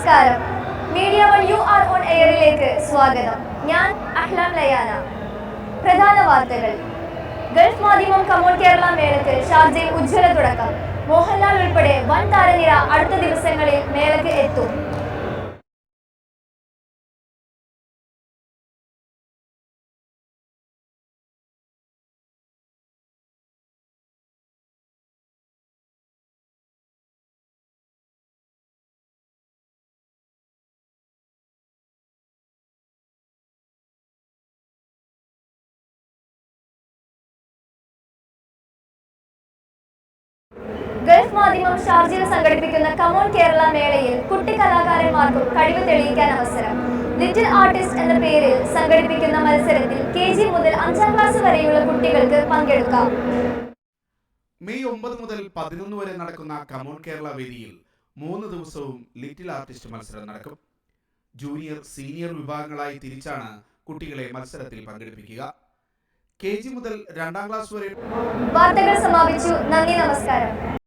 നമസ്കാരം. Media one you are on എയറിലേക്ക് സ്വാഗതം. ഞാൻ അഹ്ലാം ലയാന. പ്രധാന വാർത്തകൾ. ഗൾഫ് മാധ്യമം കമോൺ കേരള മേളയ്ക്ക് ഷാർജയിൽ ഉജ്ജ്വല തുടക്കം. മോഹൻലാൽ ഉൾപ്പെടെ വൻ താരനിര അടുത്ത ദിവസങ്ങളിൽ മേളയ്ക്ക് എത്തും. ഗൾഫ് മാധ്യമം ഷാർജയിൽ സംഘടിപ്പിക്കുന്ന കമോൺ കേരള മേളയിൽ കുട്ടി കലാകാരന്മാർക്കും കഴിവ് തെളിയിക്കാൻ അവസരം. ലിറ്റിൽ ആർട്ടിസ്റ്റ് എന്ന പേരിൽ സംഘടിപ്പിക്കുന്ന മത്സരത്തിൽ KG മുതൽ 5ാം ക്ലാസ് വരെയുള്ള കുട്ടികൾക്ക് പങ്കെടുക്കാം. മെയ് 9 മുതൽ 11 വരെ നടക്കുന്ന കമോൺ കേരള വേദിയിൽ 3 ദിവസവും ലിറ്റിൽ ആർട്ടിസ്റ്റ് മത്സരം നടക്കും. ജൂനിയർ, സീനിയർ വിഭാഗങ്ങളായി തിരിച്ചാണ് കുട്ടികളെ മത്സരത്തിൽ പങ്കെടുപ്പിക്കുക. KG മുതൽ 2ാം ക്ലാസ് വരെ. വാർത്തകൾ സമാപിച്ചു. നന്ദി, നമസ്കാരം.